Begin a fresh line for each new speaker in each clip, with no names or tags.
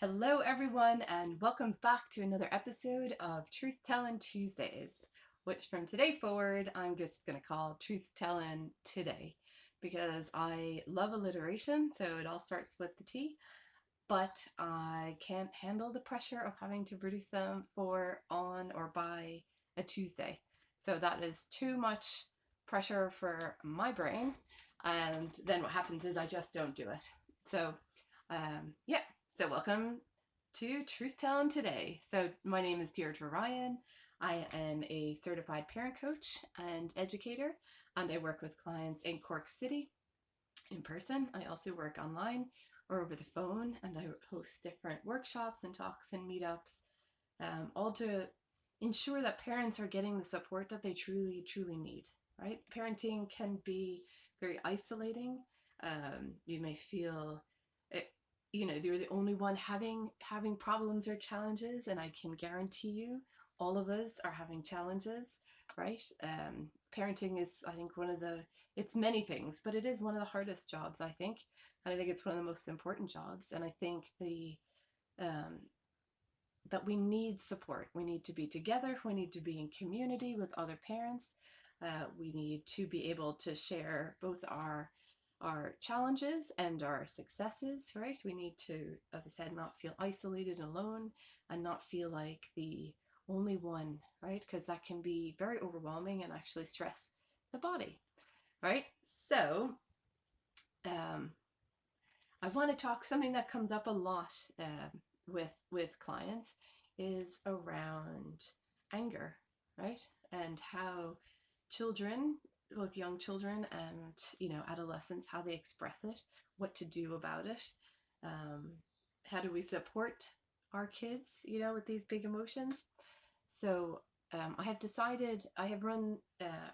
Hello, everyone, and welcome back to another episode of Truth Tellin Tuesdays, which from today forward, I'm just going to call Truth Tellin Today because I love alliteration, so it all starts with the T, but I can't handle the pressure of having to produce them for, on, or by a Tuesday. So that is too much pressure for my brain, and then what happens is I just don't do it. So, yeah. So welcome to Truth Telling Today. So my name is Deirdre Ryan. I am a certified parent coach and educator, and I work with clients in Cork City in person. I also work online or over the phone, and I host different workshops and talks and meetups, all to ensure that parents are getting the support that they truly need. Right? Parenting can be very isolating. You may feel you're the only one having problems or challenges, and I can guarantee you all of us are having challenges, right? Parenting is, I think, it's many things, but it is one of the hardest jobs, I think, and I think it's one of the most important jobs. And I think um, that we need support. We need to be together. We need to be in community with other parents. We need to be able to share both our challenges and our successes, right? We need to, as I said, not feel isolated and alone and not feel like the only one, right? Because that can be very overwhelming and actually stress the body, right? So, um, I want to talk something that comes up a lot with clients is around anger, right? And how children, both young children and adolescents, how they express it, what to do about it, um, how do we support our kids, with these big emotions. So I have run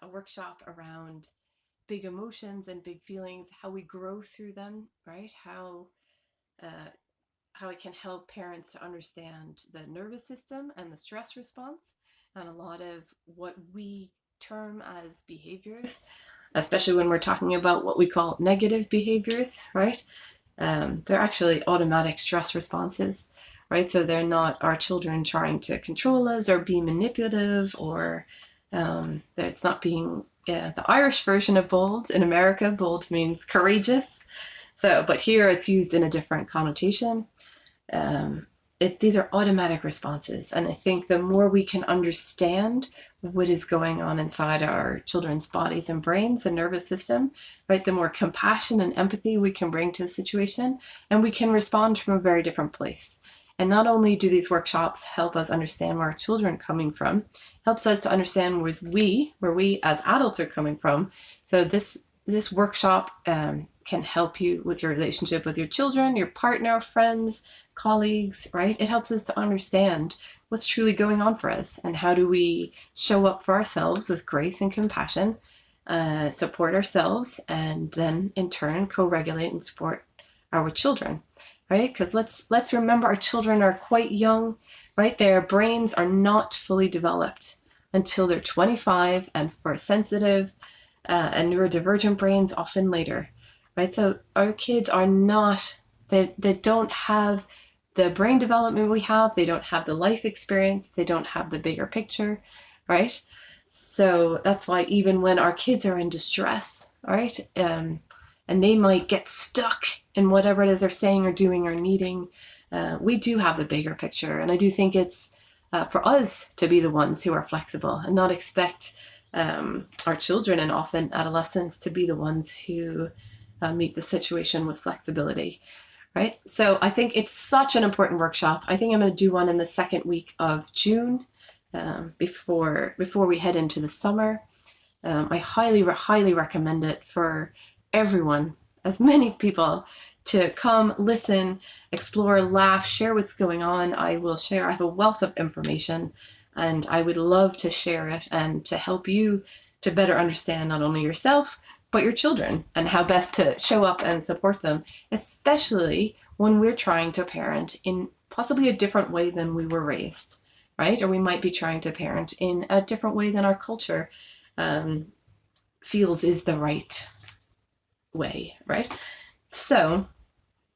a workshop around big emotions and big feelings, how we grow through them, right? Uh, how it can help parents to understand the nervous system and the stress response, and a lot of what we term as behaviors, especially when we're talking about what we call negative behaviors, right? They're actually automatic stress responses, right? So they're not our children trying to control us or be manipulative, or it's not being the Irish version of bold. In America, bold means courageous. So, but here it's used in a different connotation. Um, these are automatic responses. And I think the more we can understand what is going on inside our children's bodies and brains and nervous system, right, the more compassion and empathy we can bring to the situation, and we can respond from a very different place. And not only do these workshops help us understand where our children are coming from, helps us to understand where we as adults are coming from. So this workshop can help you with your relationship with your children, your partner, friends, colleagues, right? It helps us to understand what's truly going on for us and how do we show up for ourselves with grace and compassion, support ourselves, and then in turn co-regulate and support our children, right? Because let's remember our children are quite young, right? Their brains are not fully developed until they're 25, and for sensitive and neurodivergent brains often later, right? So our kids are not, they don't have the brain development we have, they don't have the life experience, they don't have the bigger picture, right? So that's why even when our kids are in distress, right, and they might get stuck in whatever it is they're saying or doing or needing, we do have the bigger picture. And I do think it's for us to be the ones who are flexible and not expect our children and often adolescents to be the ones who meet the situation with flexibility, right? So I think it's such an important workshop. I think I'm going to do one in the second week of June, before we head into the summer. I highly recommend it for everyone, as many people, to come, listen, explore, laugh, share what's going on. I have a wealth of information, and I would love to share it and to help you to better understand not only yourself, but your children, and how best to show up and support them, especially when we're trying to parent in possibly a different way than we were raised, right? Or we might be trying to parent in a different way than our culture feels is the right way, right? So,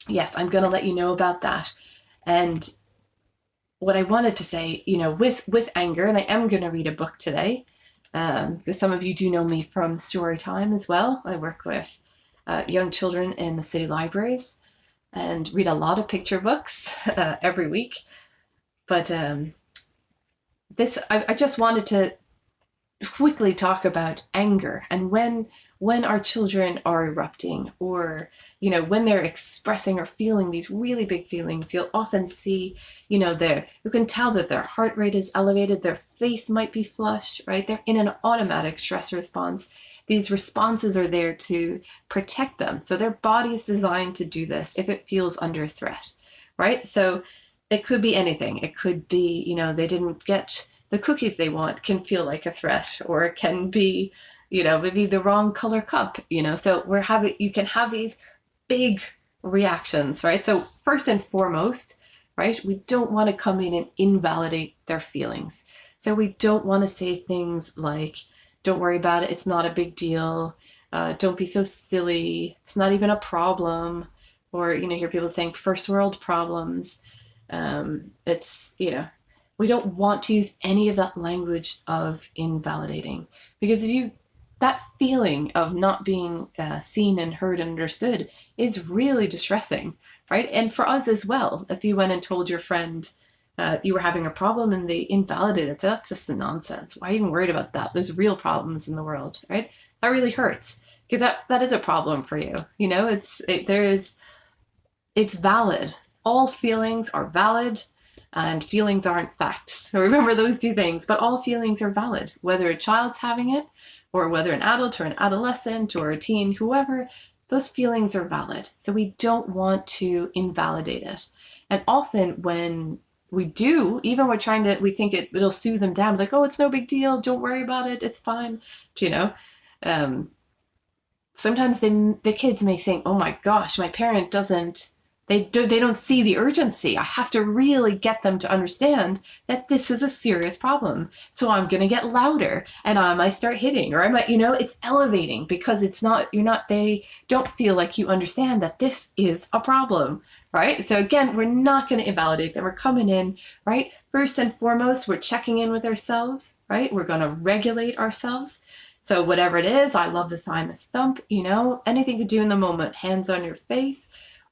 yes, I'm going to let you know about that. And what I wanted to say, with anger, and I am going to read a book today, because some of you do know me from story time as well. I work with young children in the city libraries and read a lot of picture books every week. But I just wanted to quickly talk about anger and when our children are erupting, or when they're expressing or feeling these really big feelings. You'll often see, you can tell that their heart rate is elevated, their face might be flushed, right? They're in an automatic stress response. These responses are there to protect them, so their body is designed to do this if it feels under threat, right? So it could be anything. It could be, they didn't get the cookies they want, can feel like a threat, or it can be, maybe the wrong color cup, so you can have these big reactions, right? So first and foremost, right, we don't want to come in and invalidate their feelings. So we don't want to say things like, don't worry about it, it's not a big deal, don't be so silly, it's not even a problem, or, hear people saying first world problems. It's, we don't want to use any of that language of invalidating, because that feeling of not being seen and heard and understood is really distressing, right? And for us as well, if you went and told your friend you were having a problem and they invalidated it, so that's just nonsense. Why are you even worried about that? There's real problems in the world, right? That really hurts, because that is a problem for you. It's valid. All feelings are valid, and feelings aren't facts. So remember those two things, but all feelings are valid, whether a child's having it, or whether an adult or an adolescent or a teen, whoever, those feelings are valid. So we don't want to invalidate it. And often when we do, even we think it'll soothe them down, like, oh, it's no big deal, don't worry about it, it's fine. Sometimes the kids may think, oh my gosh, my parent they don't see the urgency. I have to really get them to understand that this is a serious problem. So I'm going to get louder, and I might start hitting, or I might, it's elevating, because they don't feel like you understand that this is a problem, right? So again, we're not going to invalidate them. We're coming in, right? First and foremost, we're checking in with ourselves, right? We're going to regulate ourselves. So whatever it is, I love the thymus thump, anything to do in the moment, hands on your face.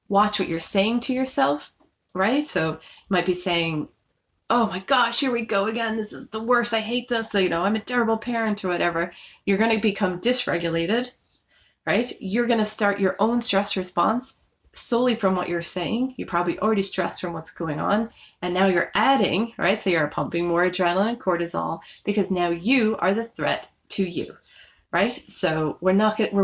Watch what you're saying to yourself, right? So you might be saying, oh my gosh, here we go again. This is the worst. I hate this. So, I'm a terrible parent, or whatever. You're going to become dysregulated, right? You're going to start your own stress response solely from what you're saying. You're probably already stressed from what's going on. And now you're adding, right? So you're pumping more adrenaline and cortisol, because now you are the threat to you. Right? So we're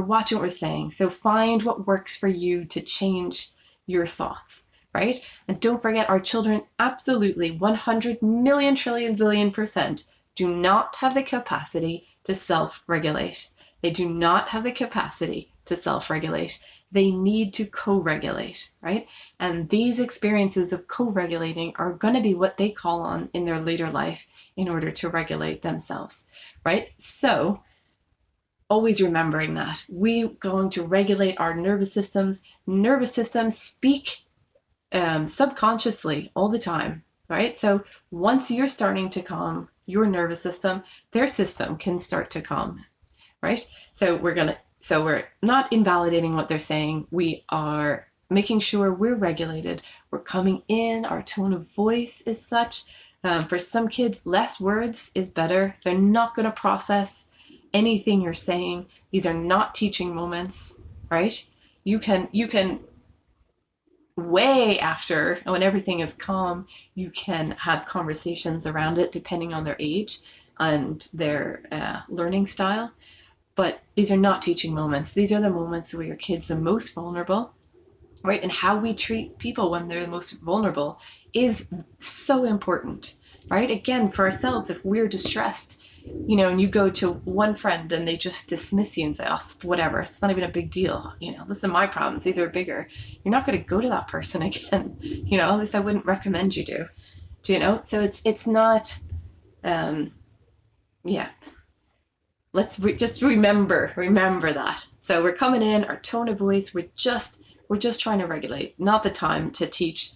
watching what we're saying. So find what works for you to change your thoughts, right? And don't forget, our children absolutely 100 million trillion zillion % do not have the capacity to self-regulate. They do not have the capacity to self-regulate. They need to co-regulate, right? And these experiences of co-regulating are going to be what they call on in their later life in order to regulate themselves, right? So always remembering that we're going to regulate our nervous systems. Nervous systems speak subconsciously all the time, right? So once you're starting to calm your nervous system, their system can start to calm, right? So we're not invalidating what they're saying. We are making sure we're regulated. We're coming in. Our tone of voice is such. For some kids, less words is better. They're not going to process anything you're saying. These are not teaching moments, right? You can way after, when everything is calm, you can have conversations around it depending on their age and their learning style. But these are not teaching moments. These are the moments where your kid's the most vulnerable, right? And how we treat people when they're the most vulnerable is so important, right? Again, for ourselves, if we're distressed, and you go to one friend and they just dismiss you and say, oh, whatever, it's not even a big deal. This are my problems. These are bigger. You're not going to go to that person again. At least I wouldn't recommend you do. So it's not, yeah. Let's just remember that. So we're coming in, our tone of voice, we're just trying to regulate, not the time to teach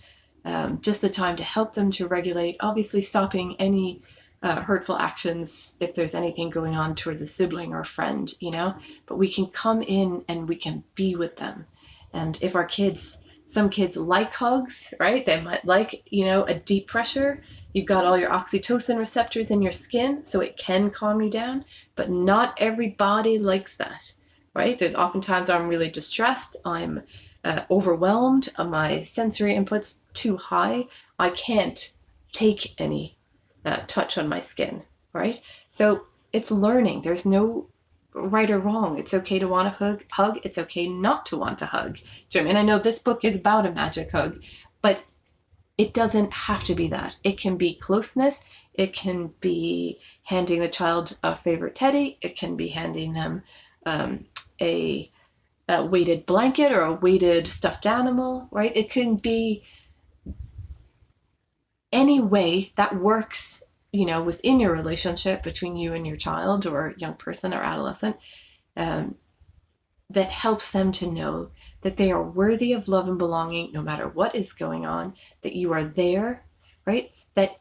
just the time to help them to regulate, obviously stopping any hurtful actions if there's anything going on towards a sibling or a friend, but we can come in and we can be with them. And if some kids like hugs, right? They might like, a deep pressure. You've got all your oxytocin receptors in your skin, so it can calm you down, but not everybody likes that, right? There's oftentimes I'm really distressed, I'm overwhelmed, my sensory input's too high, I can't take any touch on my skin, right? So it's learning. There's no right or wrong. It's okay to want to hug. It's okay not to want to hug. Do you know what I mean? I know this book is about a magic hug, but it doesn't have to be that. It can be closeness. It can be handing the child a favorite teddy. It can be handing them a weighted blanket or a weighted stuffed animal, right? It can be any way that works, within your relationship between you and your child or young person or adolescent, that helps them to know that they are worthy of love and belonging no matter what is going on, that you are there, right? That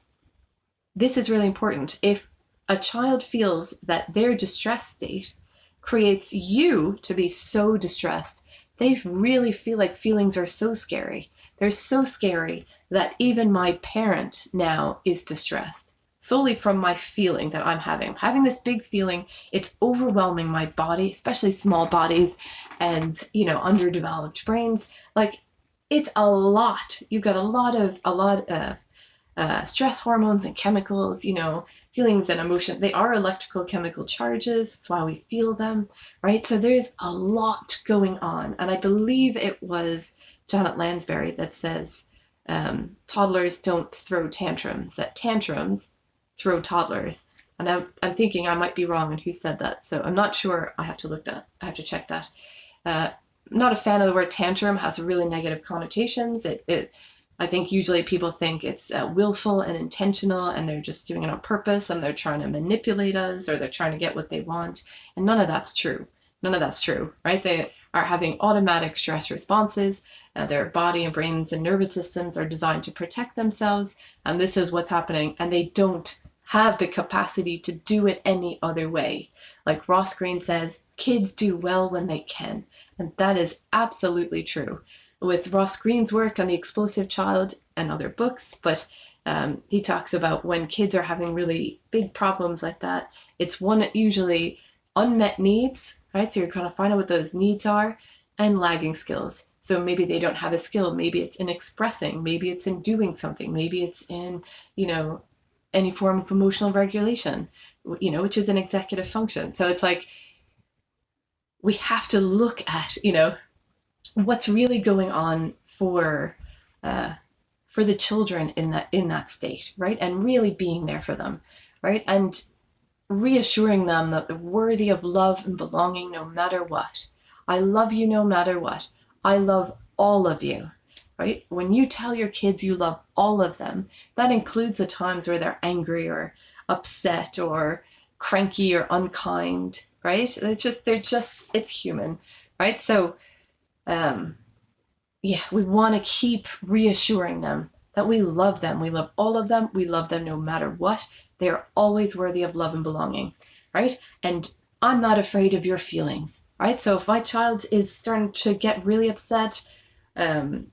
this is really important. If a child feels that their distress state creates you to be so distressed, they really feel like feelings are so scary. They're so scary that even my parent now is distressed solely from my feeling that I'm having. I'm having this big feeling. It's overwhelming my body, especially small bodies and, underdeveloped brains. Like, it's a lot. You've got a lot of stress hormones and chemicals, feelings and emotion. They are electrical chemical charges. That's why we feel them, right? So there's a lot going on. And I believe it was Janet Lansbury that says toddlers don't throw tantrums, that tantrums throw toddlers. And I'm thinking I might be wrong on who said that. So I'm not sure. I have to check that. Not a fan of the word tantrum. Has really negative connotations. I think usually people think it's willful and intentional, and they're just doing it on purpose, and they're trying to manipulate us, or they're trying to get what they want. And none of that's true. None of that's true, right? They are having automatic stress responses. Their body and brains and nervous systems are designed to protect themselves, and this is what's happening. And they don't have the capacity to do it any other way. Like Ross Greene says, kids do well when they can. And that is absolutely true. With Ross Greene's work on the explosive child and other books, but he talks about when kids are having really big problems like that, it's usually unmet needs, right? So you're going to find out what those needs are, and lagging skills. So maybe they don't have a skill. Maybe it's in expressing. Maybe it's in doing something. Maybe it's in, any form of emotional regulation, which is an executive function. So it's like, we have to look at, what's really going on for the children in that state, right? And really being there for them, right? And reassuring them that they're worthy of love and belonging no matter what. I love you no matter what. I love all of you, right? When you tell your kids you love all of them, that includes the times where they're angry or upset or cranky or unkind, right? It's human, right? So, we want to keep reassuring them that we love them. We love all of them. We love them no matter what. They are always worthy of love and belonging, right? And I'm not afraid of your feelings, right? So if my child is starting to get really upset, I'm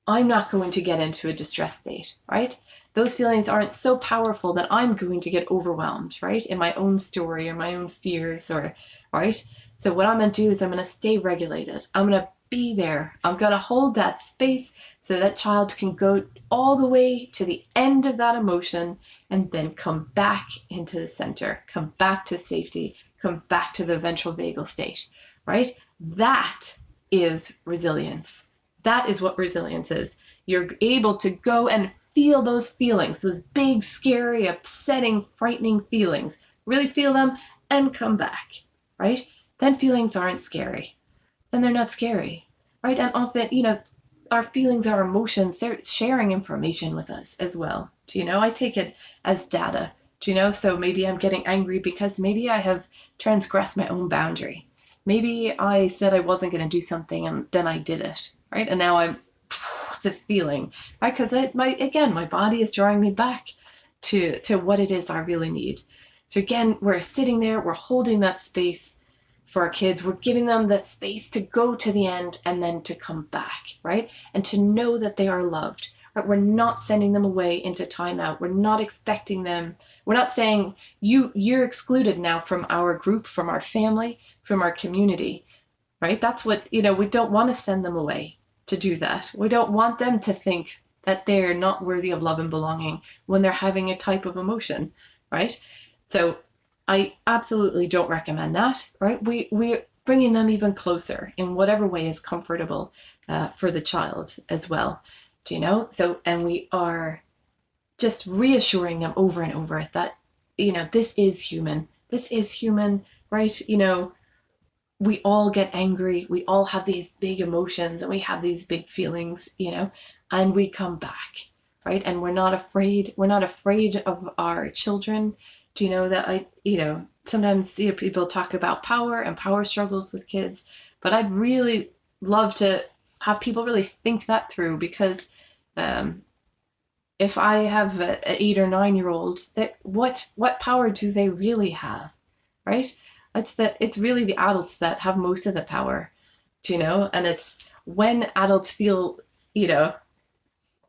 not going to get into a distress state, right? Those feelings aren't so powerful that I'm going to get overwhelmed, right? In my own story or my own fears, right? So what I'm going to do is I'm going to stay regulated. I'm going to be there. I'm going to hold that space so that child can go all the way to the end of that emotion and then come back into the center, come back to safety, come back to the ventral vagal state, right? That is resilience. That is what resilience is. You're able to go and feel those feelings, those big, scary, upsetting, frightening feelings. Really feel them and come back, right? Then feelings aren't scary. Then they're not scary, right? And often, our feelings, our emotions, they're sharing information with us as well. I take it as data, so maybe I'm getting angry because maybe I have transgressed my own boundary. Maybe I said I wasn't going to do something and then I did it, right? And now I'm this feeling, right? Because my body is drawing me back to what it is I really need. So again, we're sitting there, we're holding that space for our kids. We're giving them that space to go to the end and then to come back, right? And to know that they are loved, right? We're not sending them away into timeout. We're not expecting them. We're not saying you're excluded now from our group, from our family, from our community, right? That's what, we don't want to send them away to do that. We don't want them to think that they're not worthy of love and belonging when they're having a type of emotion, right? So I absolutely don't recommend that, right? We're bringing them even closer in whatever way is comfortable for the child as well, So, and we are just reassuring them over and over that, this is human. This is human, right? We all get angry. We all have these big emotions and we have these big feelings, and we come back, right? And we're not afraid. We're not afraid of our children. Do you know that sometimes see people talk about power and power struggles with kids, but I'd really love to have people really think that through, because if I have an 8 or 9-year-old, what power do they really have, right? It's really the adults that have most of the power, and it's when adults feel,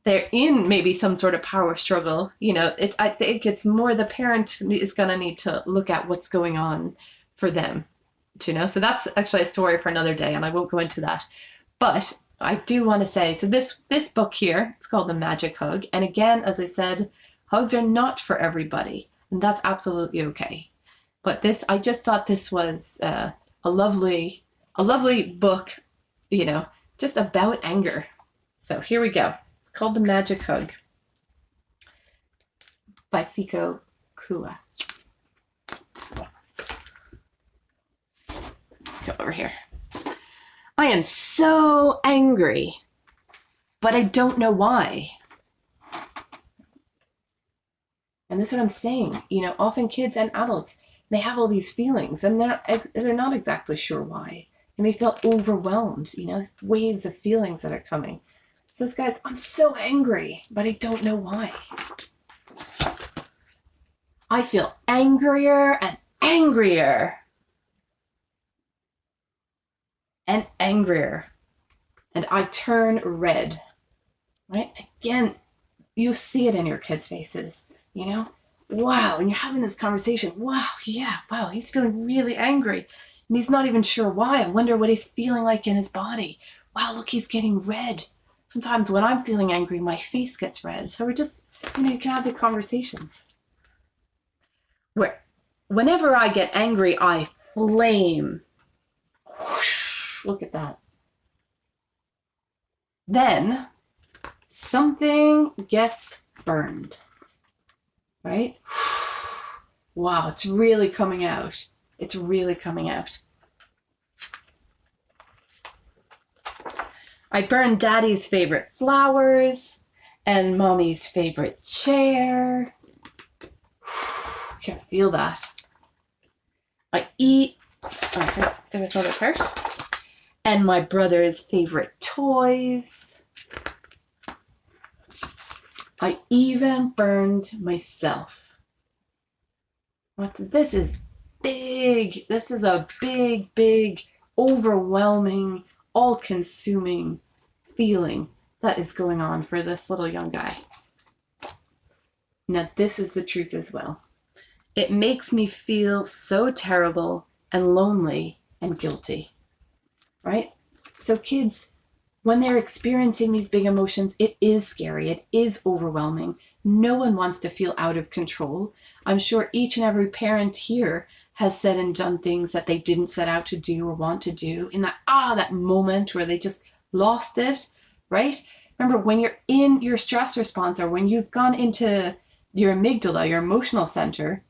they're in maybe some sort of power struggle, I think it's more the parent is going to need to look at what's going on for them, so that's actually a story for another day and I won't go into that. But I do want to say, so this book here, it's called The Magic Hug. And again, as I said, hugs are not for everybody, and that's absolutely okay. But I just thought this was a lovely book, just about anger. So here we go. It's called The Magic Hug by Fiko Kua. Go over here. I am so angry, but I don't know why. And this is what I'm saying. Often kids and adults, they have all these feelings and they're not exactly sure why. And they feel overwhelmed, waves of feelings that are coming. So this guy's, I'm so angry, but I don't know why. I feel angrier and angrier. And angrier. And I turn red. Right? Again, you see it in your kids' faces, Wow, and you're having this conversation. Wow, yeah, wow, he's feeling really angry. And he's not even sure why. I wonder what he's feeling like in his body. Wow, look, he's getting red. Sometimes when I'm feeling angry, my face gets red. So we're just, you can have the conversations. Whenever I get angry, I flame. Whoosh, look at that. Then something gets burned. Right? Wow, it's really coming out. It's really coming out. I burned Daddy's favorite flowers and Mommy's favorite chair. Can't feel that. I eat. Okay, there was another part. And my brother's favorite toys. I even burned myself. This is big. This is a big, big, overwhelming, all-consuming feeling that is going on for this little young guy. Now, this is the truth as well. It makes me feel so terrible and lonely and guilty, right? So kids, when they're experiencing these big emotions, it is scary. It is overwhelming. No one wants to feel out of control. I'm sure each and every parent here has said and done things that they didn't set out to do or want to do in that moment where they just lost it, right? Remember, when you're in your stress response or when you've gone into your amygdala, your emotional center,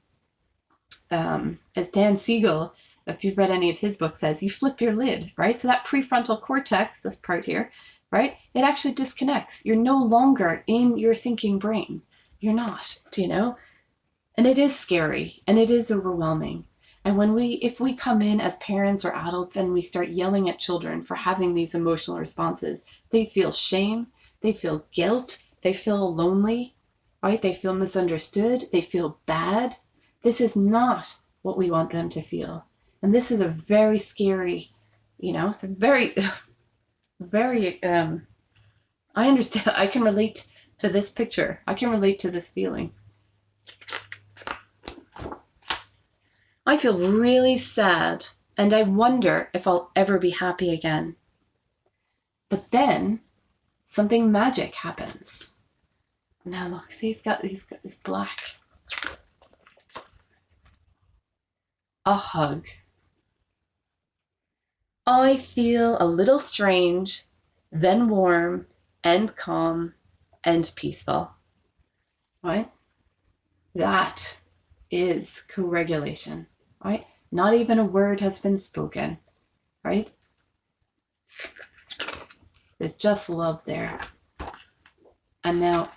as Dan Siegel, if you've read any of his books, says, you flip your lid, right? So that prefrontal cortex, this part here, right? It actually disconnects. You're no longer in your thinking brain. You're not, And it is scary and it is overwhelming. And if we come in as parents or adults and we start yelling at children for having these emotional responses, they feel shame, They feel guilt. They feel lonely, right? They feel misunderstood. They feel bad. This is not what we want them to feel. And this is a very scary, it's a very, very, I understand. I can relate to this picture. I can relate to this feeling. I feel really sad, and I wonder if I'll ever be happy again. But then something magic happens. Now look, see, he's got this black. A hug. I feel a little strange, then warm and calm and peaceful. Right? That is co-regulation. Right? Not even a word has been spoken. Right? There's just love there. And now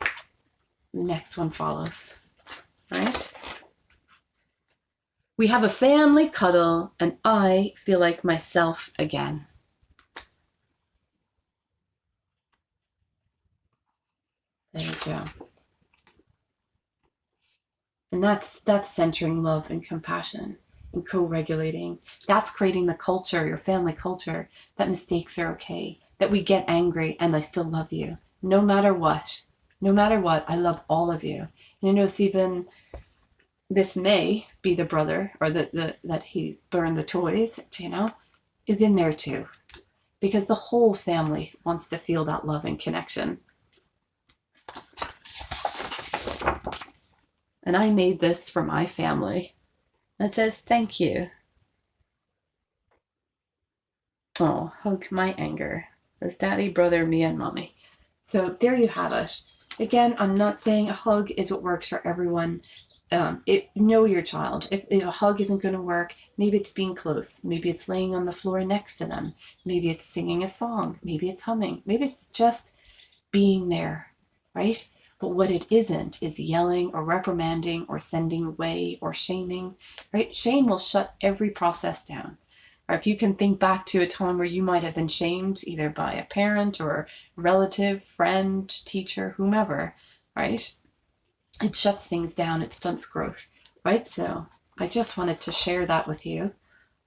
the next one follows. Right? We have a family cuddle, and I feel like myself again. There you go. And that's centering love and compassion and co-regulating. That's creating the culture, your family culture, that mistakes are okay, that we get angry and I still love you. No matter what. No matter what, I love all of you. And Stephen, this may be the brother, or that he burned the toys, is in there too. Because the whole family wants to feel that love and connection. And I made this for my family. It says, thank you. Oh, hug my anger. There's daddy, brother, me, and mommy. So there you have it. Again, I'm not saying a hug is what works for everyone. Know your child. If a hug isn't going to work, maybe it's being close. Maybe it's laying on the floor next to them. Maybe it's singing a song. Maybe it's humming. Maybe it's just being there, right? But what it isn't is yelling or reprimanding or sending away or shaming, right? Shame will shut every process down. Or if you can think back to a time where you might have been shamed either by a parent or relative, friend, teacher, whomever, right? It shuts things down. It stunts growth, right? So I just wanted to share that with you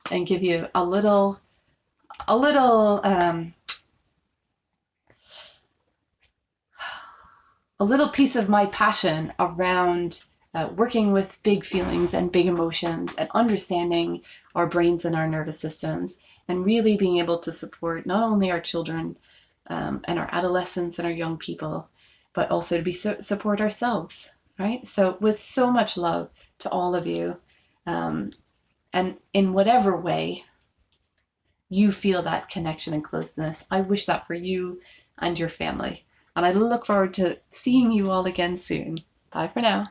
and give you a little piece of my passion around working with big feelings and big emotions and understanding our brains and our nervous systems, and really being able to support not only our children and our adolescents and our young people, but also to support ourselves, right? So with so much love to all of you, and in whatever way you feel that connection and closeness, I wish that for you and your family. And I look forward to seeing you all again soon. Bye for now.